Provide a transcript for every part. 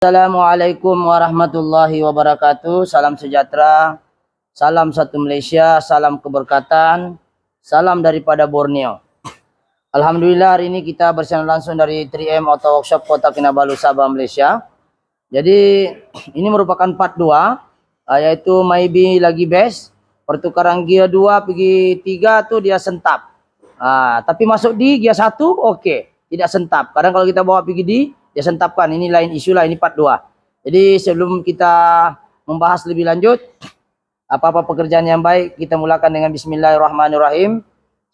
Assalamualaikum warahmatullahi wabarakatuh. Salam sejahtera, salam satu Malaysia, salam keberkatan, salam daripada Borneo. Alhamdulillah hari ini kita bersiaran langsung dari 3M Auto Workshop Kota Kinabalu, Sabah, Malaysia. Jadi ini merupakan part 2, yaitu maybe lagi best. Pertukaran gear 2 pergi 3 tu dia sentap. Tapi masuk di gear 1 okey, tidak sentap. Kadang kalau kita bawa pergi di dia sentapkan. Ini lain isu lah, ini part 2. Jadi sebelum kita membahas lebih lanjut apa-apa pekerjaan yang baik, kita mulakan dengan bismillahirrahmanirrahim.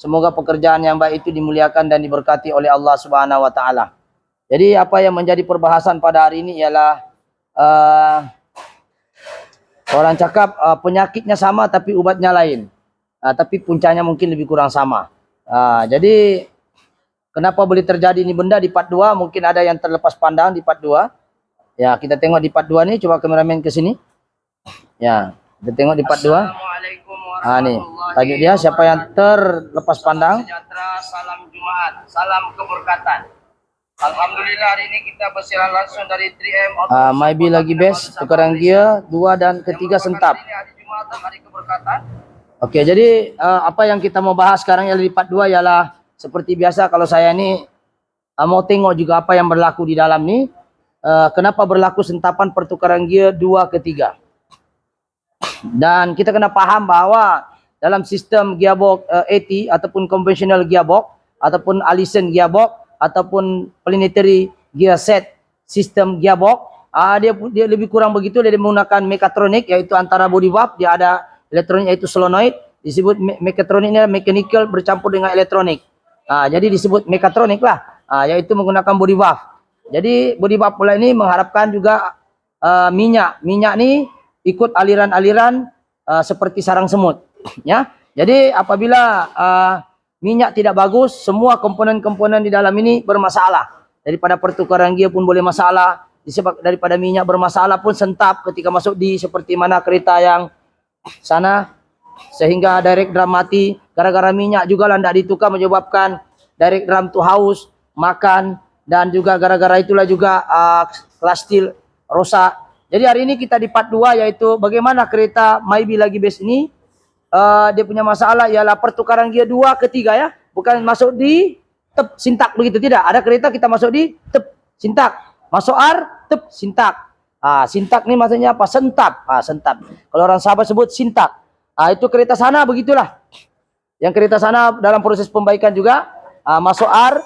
Semoga pekerjaan yang baik itu dimuliakan dan diberkati oleh Allah Subhanahu wa taala. Jadi apa yang menjadi perbahasan pada hari ini ialah orang cakap penyakitnya sama tapi ubatnya lain. Tapi puncanya mungkin lebih kurang sama. Jadi kenapa boleh terjadi ini benda di part 2? Mungkin ada yang terlepas pandang di part 2. Ya, kita tengok di part 2 ni. Coba kameramen ke sini. Ya, kita tengok di part 2. Nih, tajuk dia siapa yang terlepas pandang. Sejahtera, salam Jumaat, salam keberkatan. Alhamdulillah hari ini kita bersiaran langsung dari 3M maybe lagi best, tukaran gear 2 dan ketiga sentap. Hari Jumaat, hari keberkatan. Okey, jadi apa yang kita mau bahas sekarang yang di part 2 ialah seperti biasa kalau saya ni mau tengok juga apa yang berlaku di dalam ni. Kenapa berlaku sentapan pertukaran gear 2 ke 3. Dan kita kena faham bahawa dalam sistem gearbox AT ataupun conventional gearbox ataupun Allison gearbox ataupun planetary gear set sistem gearbox, dia lebih kurang begitu. Dia menggunakan mekatronik, iaitu antara body valve dia ada elektronik iaitu solenoid. Disebut mekatronik ni mechanical bercampur dengan elektronik. Jadi disebut mekatronik lah, iaitu menggunakan body valve. Jadi body valve pula ini mengharapkan juga minyak ni ikut aliran-aliran seperti sarang semut. Ya, jadi apabila minyak tidak bagus, semua komponen-komponen di dalam ini bermasalah. Daripada pertukaran gear pun boleh masalah, disebab daripada minyak bermasalah pun sentap ketika masuk di seperti mana kereta yang sana, sehingga direct drum mati gara-gara minyak juga lah tidak ditukar, menyebabkan direct drum tu haus, makan, dan juga gara-gara itulah juga kelas steel rosak. Jadi hari ini kita di part 2, yaitu bagaimana kereta maybe lagi best ini dia punya masalah ialah pertukaran gear 2 ke 3 ya. Bukan masuk di tep sintak begitu, tidak. Ada kereta kita masuk di tep sintak, masuk R tep sintak. Sintak ni maksudnya apa? Sentap. Sentap. Kalau orang Sabah sebut sintak. Itu kereta sana begitulah. Yang kereta sana dalam proses pembaikan juga masuk R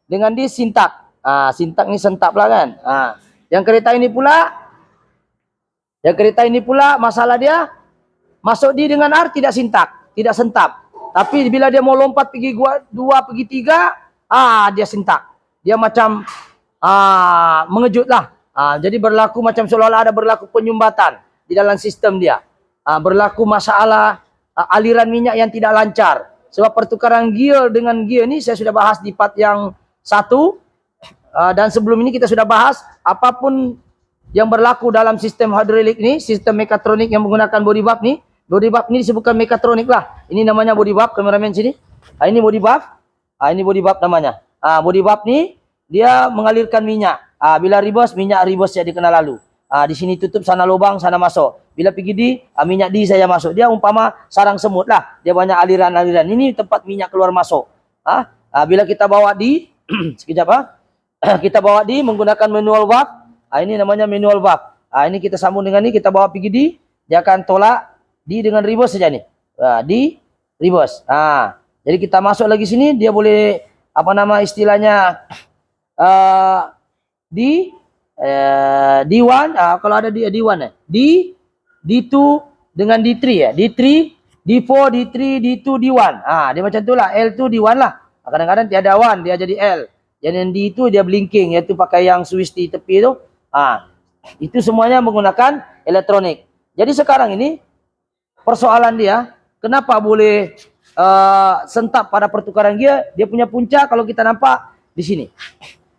dengan di sintak. Sintak ni sentap lah kan. Yang kereta ini pula masalah dia masuk di dengan R tidak sintak, tidak sentap. Tapi bila dia mau lompat pergi 2 pergi 3, dia sintak. Dia macam mengejut lah. Jadi berlaku macam seolah-olah ada berlaku penyumbatan di dalam sistem dia. Berlaku masalah aliran minyak yang tidak lancar. Sebab pertukaran gear dengan gear ni saya sudah bahas di part yang 1. Dan sebelum ini kita sudah bahas apapun yang berlaku dalam sistem hidrolik ni, sistem mekatronik yang menggunakan body valve ni. Body valve ni disebutkan mekatronik lah. Ini namanya body valve, kameramen sini. Ini body valve. Ini body valve namanya. Body valve ni dia mengalirkan minyak. Bila reverse, minyak reverse jadi kena lalu. Di sini tutup, sana lubang, sana masuk. Bila pergi di, minyak di saya masuk. Dia umpama sarang semut lah. Dia banyak aliran-aliran. Ini tempat minyak keluar masuk. Bila kita bawa di, sekejap kita bawa di menggunakan manual valve. Ini namanya manual valve. Ini kita sambung dengan ni, kita bawa pergi di, dia akan tolak di dengan reverse saja ni. Di reverse. Jadi kita masuk lagi sini, dia boleh apa nama istilahnya di D1, kalau ada di D1 D2 dengan D3 ya. D3, D4, D3, D2, D1. Dia macam itulah. L2 D1 lah. Kadang-kadang tiada 1, dia jadi L. Jadi D itu dia blinking, iaitu pakai yang switch di tepi tu. Itu semuanya menggunakan elektronik. Jadi sekarang ini persoalan dia, kenapa boleh sentap pada pertukaran gear? Dia punya punca kalau kita nampak di sini.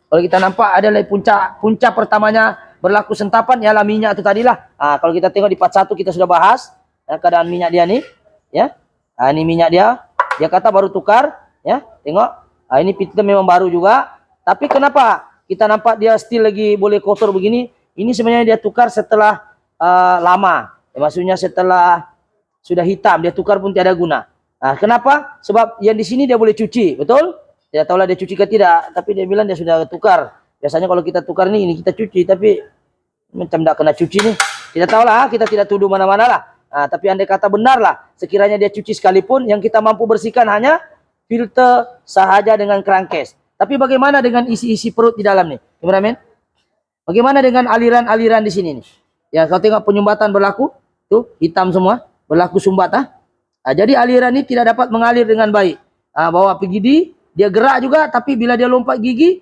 Kalau kita nampak adalah punca pertamanya berlaku sentapan ialah minyak itu tadilah. Kalau kita tengok di part 1 kita sudah bahas keadaan minyak dia ni, ya. Ini minyak dia. Dia kata baru tukar, ya. Tengok. Ini piston memang baru juga. Tapi kenapa kita nampak dia still lagi boleh kotor begini? Ini sebenarnya dia tukar setelah lama. Maksudnya setelah sudah hitam, dia tukar pun tiada guna. Nah, kenapa? Sebab yang di sini dia boleh cuci, betul? Tidak tahulah dia cuci ke tidak, tapi dia bilang dia sudah tukar. Biasanya kalau kita tukar nih, ini kita cuci, tapi macam tidak kena cuci nih. Tidak tahulah, kita tidak tuduh mana-mana lah. Nah, tapi andai kata benar lah, sekiranya dia cuci sekalipun, yang kita mampu bersihkan hanya filter sahaja dengan crankcase. Tapi bagaimana dengan isi-isi perut di dalam nih, kameramen? Bagaimana dengan aliran-aliran di sini nih? Ya, kau tengok penyumbatan berlaku, tuh hitam semua, berlaku sumbat ah. Nah, jadi aliran ini tidak dapat mengalir dengan baik. Bawa pergi dia gerak juga, tapi bila dia lompat gigi,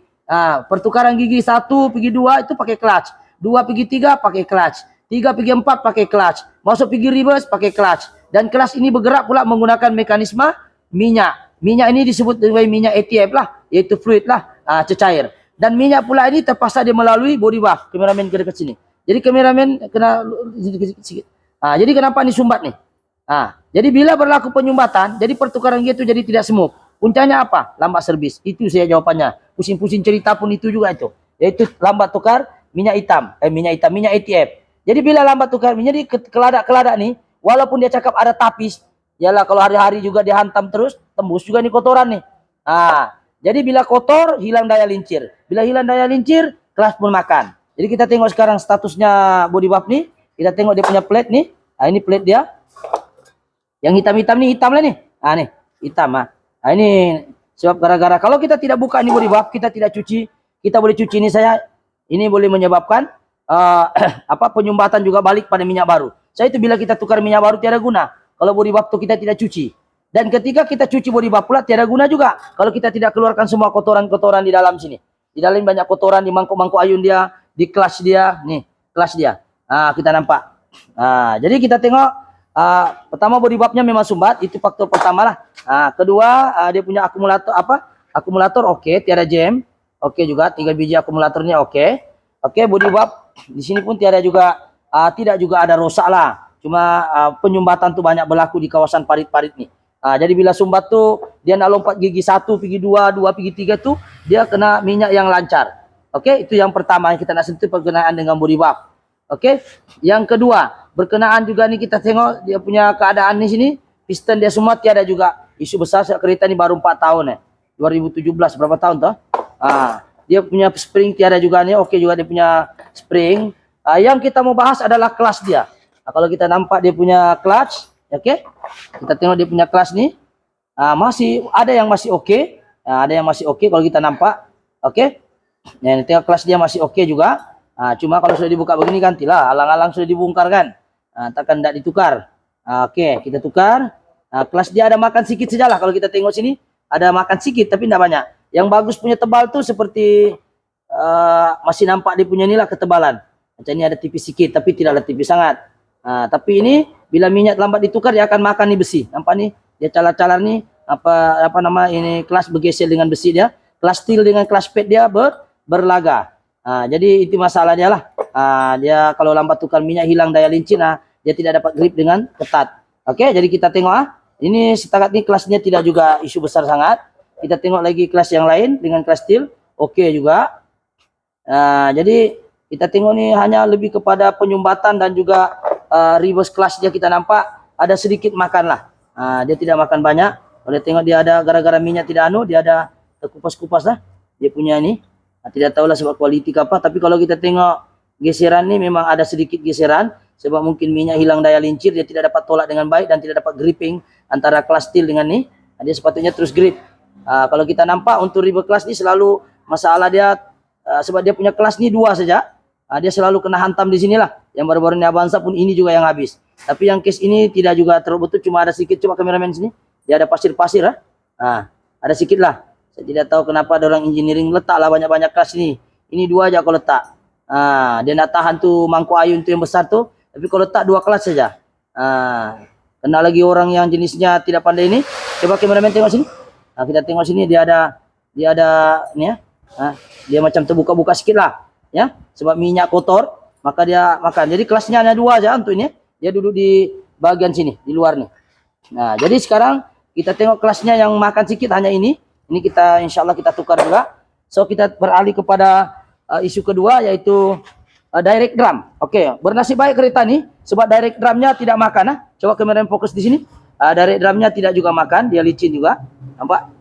pertukaran gigi 1 pergi 2 itu pakai clutch, 2 pergi 3 pakai clutch, 3 pergi 4 pakai clutch, masuk pergi reverse pakai clutch. Dan clutch ini bergerak pula menggunakan mekanisme minyak. Minyak ini disebut sebagai minyak ATF lah, yaitu fluid lah, cecair. Dan minyak pula ini terpaksa dia melalui body buff. Kameramen ke dekat sini. Jadi kameramen kena sedikit. Jadi kenapa ini sumbat nih? Jadi bila berlaku penyumbatan, jadi pertukaran gitu jadi tidak smooth. Puncanya apa? Lambat servis. Itu saya jawabannya. Pusing-pusing cerita pun itu juga itu. Yaitu lambat tukar minyak hitam. Minyak ATF. Jadi bila lambat tukar minyak, jadi keladak-keladak nih, walaupun dia cakap ada tapis, yalah kalau hari-hari juga dia hantam terus, tembus juga nih kotoran nih. Jadi bila kotor, hilang daya lincir. Bila hilang daya lincir, kelas pun makan. Jadi kita tengok sekarang statusnya body buff nih. Kita tengok dia punya plate nih. Ini plate dia. Yang hitam-hitam nih, hitam lah nih. Nih, hitam. Ini sebab gara-gara kalau kita tidak buka ini body buff, kita tidak cuci, kita boleh cuci ini ini boleh menyebabkan penyumbatan juga balik pada minyak baru. Saya itu bila kita tukar minyak baru tiada guna. Kalau body buff itu kita tidak cuci. Dan ketika kita cuci body buff pula tiada guna juga. Kalau kita tidak keluarkan semua kotoran-kotoran di dalam sini. Di dalam banyak kotoran di mangkuk-mangkuk ayun dia, di clutch dia, nih, clutch dia. Kita nampak. Jadi kita tengok pertama body buffnya memang sumbat, itu faktor pertama lah. Kedua dia punya akumulator oke, tiada jam. Oke juga 3 biji akumulatornya oke. Oke, body buff di sini pun tiada juga tidak juga ada rosak lah. Cuma penyumbatan tuh banyak berlaku di kawasan parit-parit nih. Jadi bila sumbat tuh dia nak lompat gigi 1 pergi 2, 2 pergi 3 tuh dia kena minyak yang lancar. Oke, itu yang pertama yang kita nak sentuh berkenaan dengan body buff. Oke, yang kedua berkenaan juga nih kita tengok dia punya keadaan di sini, piston dia semua tiada juga isu besar. Kereta ini baru 4 tahun 2017 berapa tahun toh? Dia punya spring tiada juga nih, oke juga dia punya spring. Yang kita mau bahas adalah kelas dia. Kalau kita nampak dia punya clutch, oke? Kita tengok dia punya kelas nih, masih ada yang masih oke, ada yang masih oke kalau kita nampak, oke? Nah, tengok kelas dia masih oke juga. Cuma kalau sudah dibuka begini gantilah, alang-alang sudah dibongkar kan, takkan tidak ditukar. Oke, kita tukar. Kelas dia ada makan sedikit sajalah. Kalau kita tengok sini ada makan sedikit tapi tidak banyak. Yang bagus punya tebal tuh seperti masih nampak dia punya inilah ketebalan. Macam ini ada tipis sedikit tapi tidaklah tipis sangat. Tapi ini bila minyak lambat ditukar dia akan makan nih besi. Nampak nih dia calar-calar nih apa nama ini, kelas bergeser dengan besi dia. Kelas steel dengan kelas pad dia berlaga. Jadi itu masalah dia lah. Dia kalau lambat tukar minyak hilang daya lincir, dia tidak dapat grip dengan ketat. Oke, jadi kita tengok ini setakat ini kelasnya tidak juga isu besar sangat. Kita tengok lagi kelas yang lain dengan kelas steel, oke juga. Jadi kita tengok nih hanya lebih kepada penyumbatan dan juga reverse clutch dia kita nampak ada sedikit makan lah. Dia tidak makan banyak. Kalau tengok dia ada gara-gara minyak tidak dia ada terkupas-kupas lah. Dia punya ini. Tidak tahulah sebab kualiti apa, tapi kalau kita tengok geseran ini memang ada sedikit geseran sebab mungkin minyak hilang daya lincir, dia tidak dapat tolak dengan baik dan tidak dapat gripping antara kelas steel dengan ini. Dia sepatutnya terus grip. Kalau kita nampak untuk reverse kelas ini selalu masalah dia sebab dia punya kelas ini 2 saja. Dia selalu kena hantam di sinilah. Yang baru-baru ini Avanza pun ini juga yang habis. Tapi yang case ini tidak juga terlalu betul, cuma ada sedikit. Coba kameramen sini, dia ada pasir-pasir lah. Ada sedikit lah. Saya tidak tahu kenapa ada orang engineering letaklah banyak-banyak kelas ini. Ini 2 aja kalau letak. Dia nak tahan tuh mangkuk ayun tuh yang besar tuh. Tapi kalau letak 2 kelas saja. Kena lagi orang yang jenisnya tidak pandai ini. Coba kameramen tengok sini. Kita tengok sini dia ada ni ya. Dia macam terbuka-buka sikit lah. Ya, sebab minyak kotor maka dia makan. Jadi kelasnya hanya 2 aja untuk ini. Dia duduk di bagian sini, di luar nih. Jadi sekarang kita tengok kelasnya yang makan sikit hanya ini. Ini kita insya Allah kita tukar juga. So kita beralih kepada isu kedua yaitu direct drum. Oke, bernasib baik kereta nih sebab direct drumnya tidak makan. Coba kameramen fokus di sini. Direct drumnya tidak juga makan, dia licin juga. Nampak?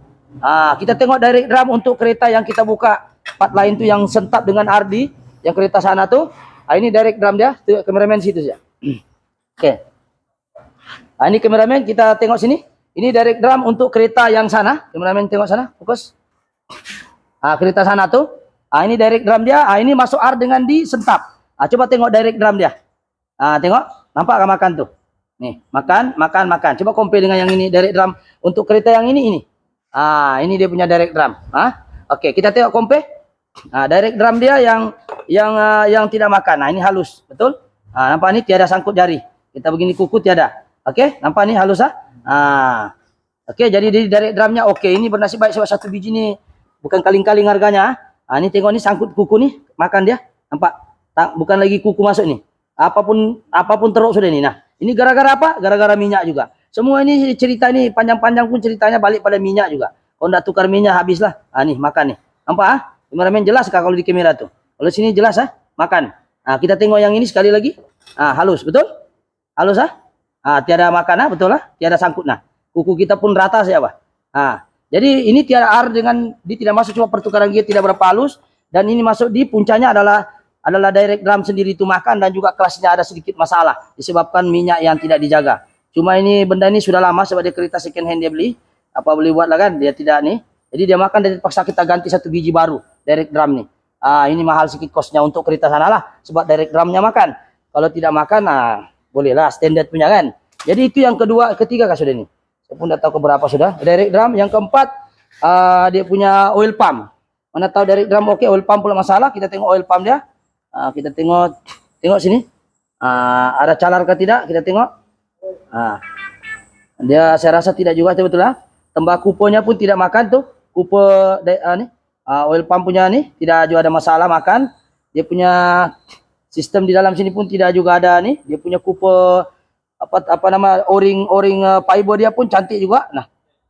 Kita tengok direct drum untuk kereta yang kita buka part lain tuh yang sentap dengan Ardi, yang kereta sana tuh. Ini direct drum dia, tuh kameramen situ saja. Oke. Ini kameramen kita tengok sini. Ini direct drum untuk kereta yang sana. Kameramen tengok sana, fokus. Kereta sana tuh. Ini direct drum dia. Ini masuk R dengan di sentap. Coba tengok direct drum dia. Tengok, nampak gak makan tuh? Nih, makan. Coba compare dengan yang ini direct drum untuk kereta yang ini. Ini dia punya direct drum. Oke, kita tengok compare. Direct drum dia yang tidak makan. Ini halus, betul? Nampak nih tiada sangkut jari. Kita begini kuku tiada. Oke, nampak nih halus Oke, jadi di direct drumnya oke. Ini bernasib baik sebab satu biji nih bukan kaling-kaling harganya. Ini tengok nih sangkut kuku nih, makan dia. Nampak? Bukan lagi kuku masuk nih. Apapun teruk sudah nih. Nah, ini gara-gara apa? Gara-gara minyak juga. Semua ini cerita ini panjang-panjang pun ceritanya balik pada minyak juga. Kalau enggak tukar minyak habislah. Nih makan nih. Nampak Kameramen jelas kah kalau di kamera tuh? Kalau sini jelas makan. Kita tengok yang ini sekali lagi. Halus, betul? Halus tiada makan betul tiada sangkut kuku kita pun rata siapa. Jadi ini tiada R dengan dia tidak masuk, cuma pertukaran gear tidak berapa halus, dan ini masuk di puncaknya adalah direct drum sendiri itu makan, dan juga kelasnya ada sedikit masalah disebabkan minyak yang tidak dijaga. Cuma ini benda ini sudah lama sebab dia kereta second hand dia beli. Apa boleh buat lah kan, dia tidak nih. Jadi dia makan dan terpaksa kita ganti satu biji baru direct drum nih. Ini mahal sedikit kosnya untuk kereta sana lah sebab direct drumnya makan. Kalau tidak makan bolehlah standar punya kan. Jadi itu yang ketiga kah sudah ini. Saya pun tidak tahu keberapa sudah. Direct drum yang keempat dia punya oil pump. Mana tahu direct drum oke, oil pump pula masalah. Kita tengok oil pump dia. Kita tengok sini. Ada calar ke tidak? Kita tengok. Dia saya rasa tidak juga betul Tembak kuponya pun tidak makan tuh. Kupo oil pump punya nih tidak juga ada masalah makan. Dia punya sistem di dalam sini pun tidak juga ada nih. Dia punya kupo apa nama o-ring fiber dia pun cantik juga.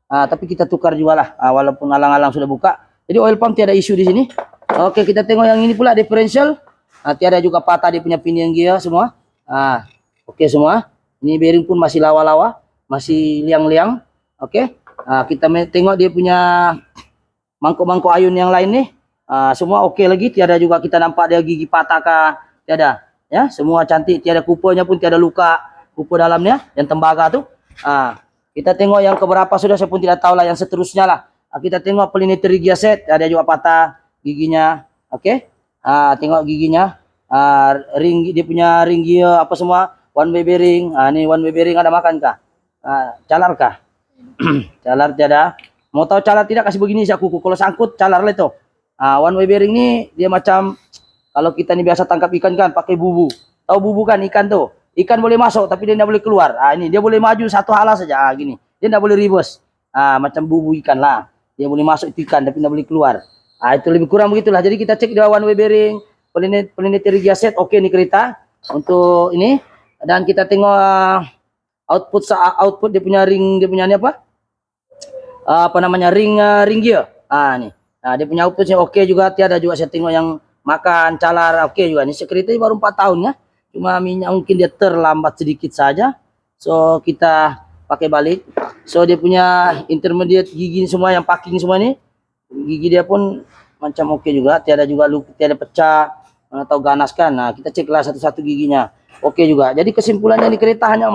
Tapi kita tukar juga lah walaupun alang-alang sudah buka. Jadi oil pump tiada isu di sini. Oke, kita tengok yang ini pula differential. Tiada juga patah dia punya pinion gear semua. Oke semua. Ini bearing pun masih lawa-lawa, masih liang-liang. Oke. Kita tengok dia punya mangkuk-mangkuk ayun yang lain nih. Semua oke lagi, tiada juga kita nampak dia gigi patah kah, tiada. Ya, semua cantik, tiada kuponya pun tiada luka. Kupu dalamnya yang tembaga tuh. Kita tengok yang keberapa sudah saya pun tidak tahu lah, yang seterusnya lah. Kita tengok planetary gear set, ada juga patah giginya. Oke. Tengok giginya. Ring dia punya ring gear apa semua, one way bearing. Ini one way bearing ada makan kah? Calar kah? Calar tiada. Mau tahu calar tidak, kasih begini saya kuku. Kalau sangkut calar lah itu. One way bearing ini dia macam kalau kita nih biasa tangkap ikan kan pakai bubu. Tahu bubu kan ikan tuh? Ikan boleh masuk tapi dia tidak boleh keluar. Ini dia boleh maju satu hala saja. Gini. Dia tidak boleh reverse. Macam bubu ikan lah. Dia boleh masuk itu ikan tapi tidak boleh keluar. Itu lebih kurang begitulah. Jadi kita cek dia one way bearing, planetary gear set oke nih kereta untuk ini. Dan kita tengok output dia punya ring, dia punya ini apa namanya ring gear. Nih. Dia punya outputnya oke juga, tiada juga saya tengok yang makan calar oke juga. Ini kereta baru 4 tahun ya. Cuma minyak mungkin dia terlambat sedikit saja. So kita pakai balik. So dia punya intermediate gigi semua yang packing semua nih. Gigi dia pun macam oke juga, tiada juga tiada pecah atau ganas kan. Kita ceklah satu-satu giginya. Oke juga. Jadi kesimpulannya di kereta hanya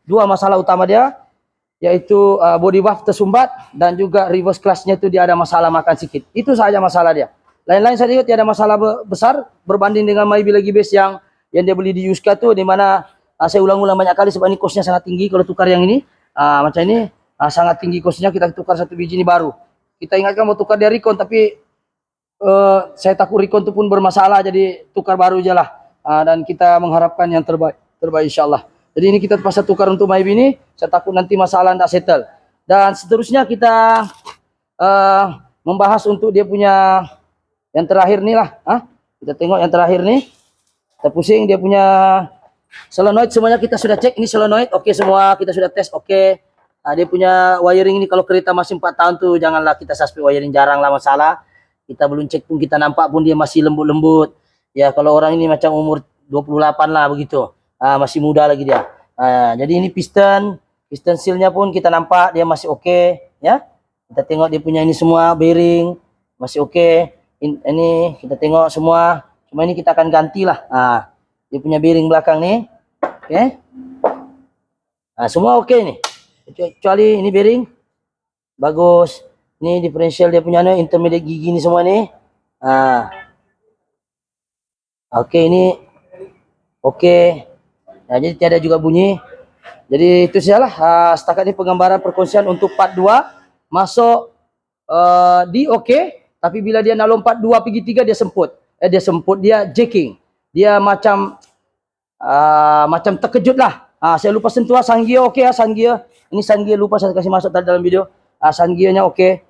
dua masalah utama dia, yaitu body buff tersumbat dan juga reverse clutch-nya itu dia ada masalah makan sedikit. Itu saja masalah dia. Lain-lain saya lihat tiada masalah besar berbanding dengan Myvi lagi base yang dia beli di Yuska tuh, di mana saya ulang-ulang banyak kali sebab ini kosnya sangat tinggi kalau tukar yang ini. Macam ini sangat tinggi kosnya, kita tukar satu biji ini baru. Kita ingatkan mau tukar dari Recon tapi saya takut Recon itu pun bermasalah, jadi tukar baru aja lah. Dan kita mengharapkan yang terbaik insyaallah. Jadi ini kita terpaksa tukar untuk Myvi ini, saya takut nanti masalah tidak settle. Dan seterusnya kita membahas untuk dia punya yang terakhir nih lah. Kita tengok yang terakhir nih. Kita pusing dia punya solenoid, semuanya kita sudah cek. Ini solenoid oke semua, kita sudah tes oke. Dia punya wiring ini kalau kereta masih 4 tahun tuh janganlah kita suspek wiring, jarang lah masalah. Kita belum cek pun kita nampak pun dia masih lembut-lembut. Ya kalau orang ini macam umur 28 lah begitu. Masih muda lagi dia. Jadi ini piston sealnya pun kita nampak dia masih oke, ya. Kita tengok dia punya ini semua bearing masih oke. Ini kita tengok semua. Cuma ini kita akan ganti lah. Dia punya bearing belakang nih. Oke. Semua oke nih. Kecuali ini bearing bagus. Ini differential dia punya nih, intermediate gigi ini semua nih. Oke, ini oke. Nah, jadi tiada juga bunyi. Jadi itu sajalah setakat ini penggambaran perkongsian untuk part 2. Masuk di oke, tapi bila dia nak lompat 2 pergi 3 dia semput. Dia jacking. Dia macam terkejut lah. Saya lupa sentuh sun gear oke sun gear. Ini sun gear lupa saya kasih masuk tadi dalam video. Sun gearnya oke.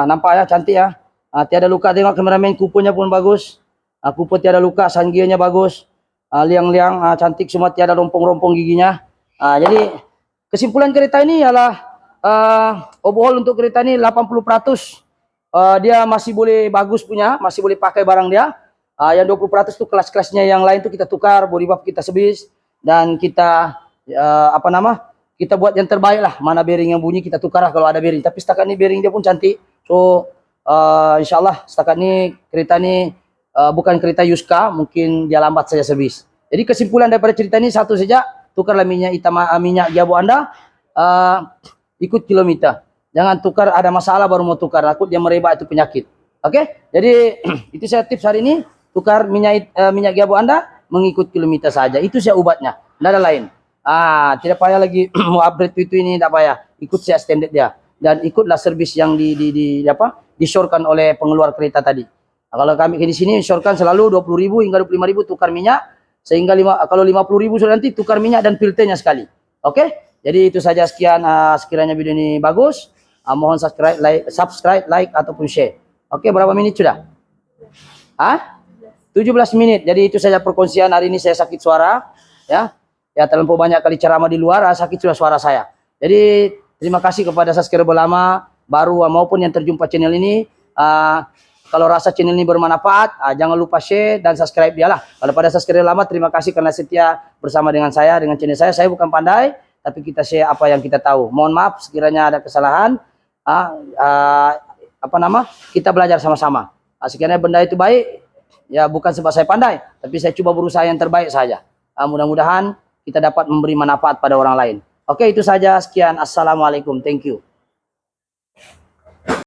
Nampak ya, cantik ya. Tiada luka, tengok kameramen, kupunya pun bagus. Kupu tiada luka, sun gearnya bagus. Liang-liang, cantik semua, tiada rompong-rompong giginya. Jadi kesimpulan kereta ini ialah overhaul untuk kereta ini 80%. Dia masih boleh bagus punya, masih boleh pakai barang dia. Yang 20% itu kelas-kelasnya yang lain itu kita tukar, body buff kita sebis, dan kita kita buat yang terbaik lah. Mana bearing yang bunyi kita tukar lah kalau ada bearing. Tapi setakat ini bearing dia pun cantik. So insyaallah setakat ini kereta ini bukan kereta Yuska, mungkin dia lambat saja servis. Jadi kesimpulan daripada cerita ini satu saja, tukarlah minyak gearbox Anda, ikut kilometer. Jangan tukar ada masalah baru mau tukar, takut dia merebak, itu penyakit. Oke? Jadi itu saya tips hari ini, tukar minyak gearbox Anda mengikut kilometer saja. Itu saya obatnya, tidak ada lain. Tidak payah lagi mau upgrade itu ini, tidak payah. Ikut saya standard dia, dan ikutlah servis yang disorkan oleh pengeluar kereta tadi. Kalau kami di sini sorkan selalu 20.000 hingga 25.000 tukar minyak, sehingga kalau 50.000 sudah nanti tukar minyak dan filternya sekali. Oke? Jadi itu saja, sekian. Sekiranya video ini bagus, mohon subscribe, like ataupun share. Oke, berapa menit sudah? 17 menit. Jadi itu saja perkongsian hari ini. Saya sakit suara, ya terlampau banyak kali ceramah di luar, sakit sudah suara saya. Jadi terima kasih kepada subscriber lama, baru maupun yang terjumpa channel ini. Kalau rasa channel ini bermanfaat, jangan lupa share dan subscribe dia lah. Kalau pada subscriber lama, terima kasih karena setia bersama dengan saya, dengan channel saya. Saya bukan pandai, tapi kita share apa yang kita tahu. Mohon maaf sekiranya ada kesalahan. Kita belajar sama-sama. Sekiranya benda itu baik, ya bukan sebab saya pandai, tapi saya coba berusaha yang terbaik saja. Mudah-mudahan kita dapat memberi manfaat pada orang lain. Oke, itu saja. Sekian. Assalamualaikum. Thank you.